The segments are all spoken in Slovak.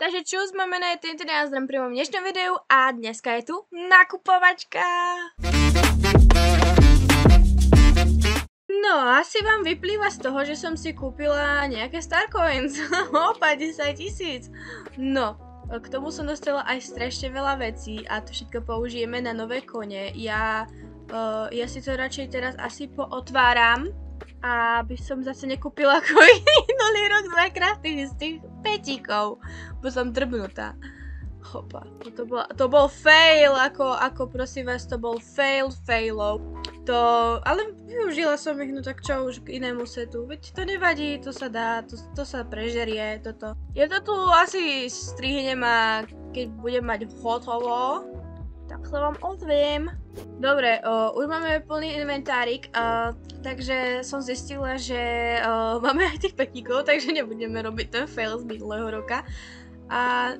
Takže čus, máme na týmto názdravím pri mojom dnešnom videu a dneska je tu nakupovačka. No, asi vám vyplýva z toho, že som si kúpila nejaké Starcoins. Opa, 10 000. No, k tomu som dostala aj strašne veľa vecí a to všetko použijeme na nové kone. Ja si to radšej teraz asi pootváram, aby som zase nekúpila ako minulý rok dvakrát tých istých petíkov, bo som drbnutá. Hopa, to bol fail, ako prosím vás, to bol failov. Ale využila som ich, no tak čo už k inému setu, veď to nevadí, to sa dá, to sa prežerie, toto. Ja to tu asi strihnem a keď budem mať hotovo, tak sa vám ozviem. Dobre, už máme plný inventárik, takže som zistila, že máme aj tých petíkov, takže nebudeme robiť ten fail z minulého roka. A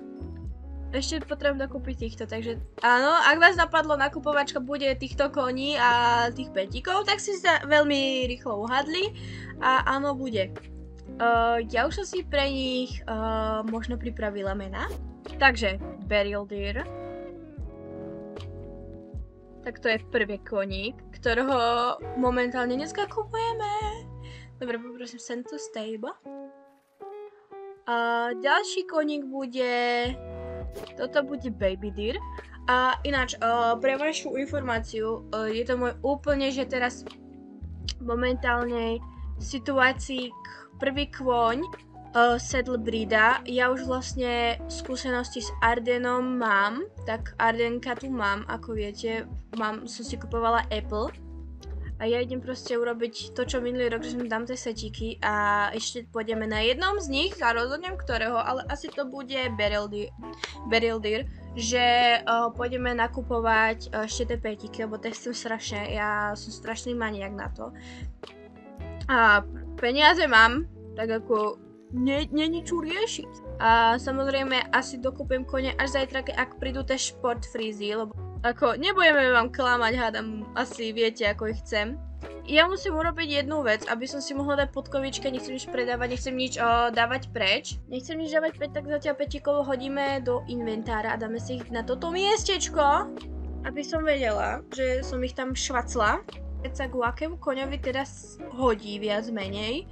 ešte potrebujem dokúpiť týchto, takže áno, ak vás napadlo nakupovačka bude týchto koní a tých petíkov, tak si sa veľmi rýchlo uhadli a áno, bude. Ja už som si pre nich možno pripravila mená, takže Burial Deer. Tak to je prvý koník, ktorého momentálne dneska kupujeme. Dobre, poprosím send to stable. A ďalší koník bude... Toto bude Baby Deer. A ináč, pre vašu informáciu, je to môj úplne, že teraz momentálnej situácii prvý kôň Saddle Breeda. Ja už vlastne skúsenosti s Ardenom mám, tak Ardenka tu mám, ako viete, som si kupovala Apple. A ja idem proste urobiť to, čo minulý rok, že mi dám tie setíky a ešte pôjdeme na jednom z nich a rozhodnem ktorého, ale asi to bude Burial Deer, že pôjdeme nakupovať ešte tie petíky, lebo to chcem strašne, ja som strašný maniak na to. A peniaze mám, tak ako není čo riešiť. A samozrejme asi dokúpim kone až zajtra, ak prídu tie šport frízy, lebo ako nebudeme vám klamať, hádam, asi viete, ako ich chcem. Ja musím urobiť jednu vec, aby som si mohla dať podkovičke, nechcem nič predávať, nechcem nič dávať preč. Nechcem nič dávať preč, tak zatiaľ petíkov hodíme do inventára a dáme si ich na toto miestečko, aby som vedela, že som ich tam švacla. Keď sa k akému koňovi teraz hodí viac menej.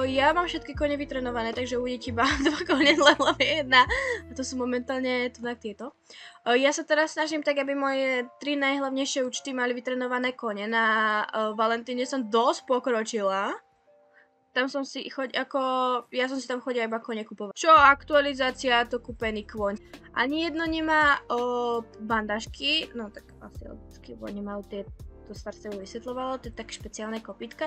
Ja mám všetky kone vytrenované, takže uvidíte iba 2 kone z level 1 a to sú momentálne tieto. Ja sa teraz snažím tak, aby moje 3 najhlavnejšie účty mali vytrenované kone. Na Valentíne som dosť pokročila. Tam som si ja som si tam chodila iba kone kupovať. Čo aktualizácia, to kúpený kôň. Ani jedno nemá bandažky, no tak asi logicky, bo nemajú to Star sa vysvetľovalo, to je tak špeciálne kopytka.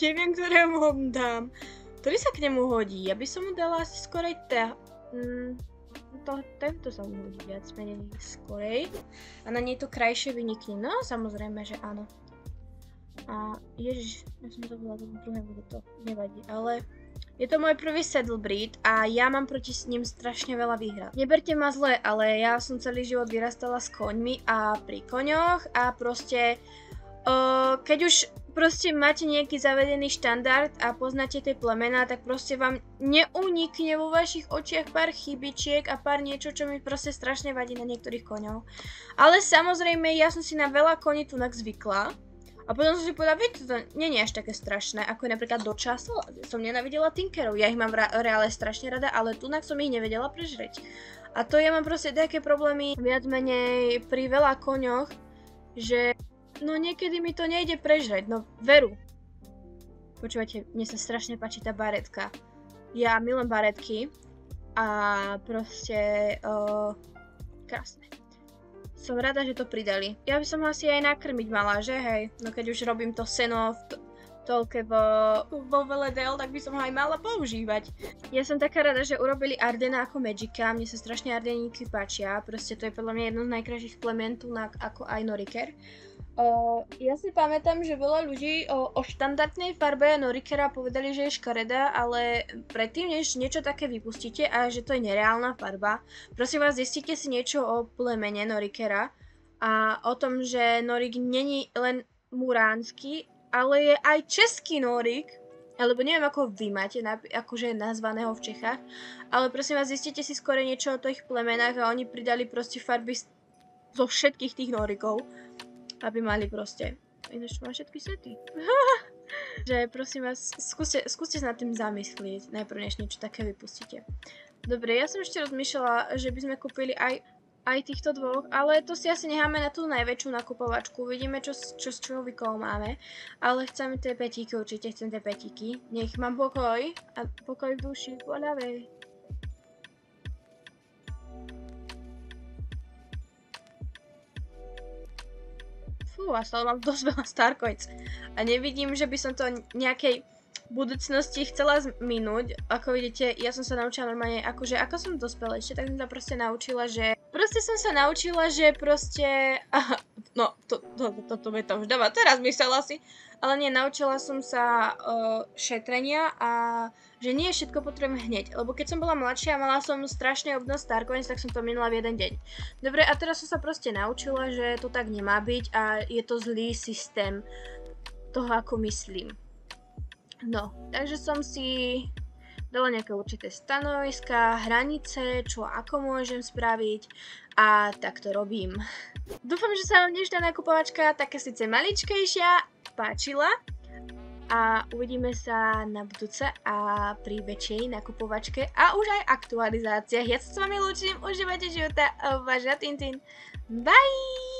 Neviem, ktorému ho dám. Ktorý sa k nemu hodí? Ja by som mu dala asi skorej tento sa mu hodí viac menej skorej. A na nej to krajšie vynikne. No, samozrejme, že áno. A ježiš, ja som to bola do druhého, to nevadí, ale je to môj prvý Saddle Breed a ja mám proti s ním strašne veľa výhrad. Neberte ma zle, ale ja som celý život vyrastala s koňmi a pri koňoch a proste keď už proste máte nejaký zavedený štandard a poznáte tie plemená, tak proste vám neunikne vo vašich očiach pár chybičiek a pár niečo, čo mi proste strašne vadí na niektorých koňov. Ale samozrejme, ja som si na veľa koní tunak zvykla a potom som si povedala, viete, to nie je až také strašné, ako je napríklad do času, som nenavidela Tinkerov, ja ich mám reále strašne rada, ale tunak som ich nevedela prežreť. A to ja mám proste také problémy viac menej pri veľa koňoch, že no niekedy mi to nejde prežrať, no veru. Počúvajte, mne sa strašne páči tá baretka. Ja milujem baretky a proste krásne. Som rada, že to pridali. Ja by som asi aj nakrmiť mala, že hej? No keď už robím to seno v toľke vo Veledel, tak by som ho aj mala používať. Ja som taká rada, že urobili Ardena ako Magica, mne sa strašne Ardeníky páčia, proste to je podľa mňa jedno z najkrajších plementú ako aj Noriker. Ja si pamätám, že veľa ľudí o štandardnej farbe Norikera povedali, že je škaredá, ale predtým, než niečo také vypustíte a že to je nereálna farba, prosím vás, zistite si niečo o plemene Norikera a o tom, že Norik není len muránsky, ale je aj český Norik alebo neviem, ako vy máte akože nazvaného v Čechách, ale prosím vás, zistite si skôr niečo o tých plemenách a oni pridali proste farby zo všetkých tých Norikov, aby mali proste, ináč má všetky sety. Že prosím vás, skúste sa nad tým zamyslieť, najprv než niečo také vypustíte. Dobre, ja som ešte rozmýšľala, že by sme kúpili aj týchto dvoch, ale to si asi necháme na tú najväčšiu nakupovačku. Uvidíme, čo s človekou máme. Ale chceme tie petíky, určite chcem tie petíky. Nech mám pokoj a pokoj v duši, v hlave. Fú, a stále mám dosť veľa Starcoins. A nevidím, že by som to nejakej budúcnosti chcela minúť. Ako vidíte, ja som sa naučila normálne, akože ako som dospela ešte, tak som sa proste naučila, že no, toto mi to už dáva teraz myslela si, ale nie, naučila som sa šetrenia a že nie všetko potrebujem hneď, lebo keď som bola mladšia a mala som strašne obnos Starcoins, tak som to minula v jeden deň. Dobre, a teraz som sa proste naučila, že to tak nemá byť a je to zlý systém toho, ako myslím. No, takže som si dala nejaké určité stanoviská, hranice, čo ako môžem spraviť a tak to robím. Dúfam, že sa vám dnešná nakupovačka, taká síce maličkejšia, páčila a uvidíme sa na budúce a pri väčšej nakupovačke a už aj aktualizáciách. Ja sa s vami lúčim, užívajte života, vážna Tintin. Bye!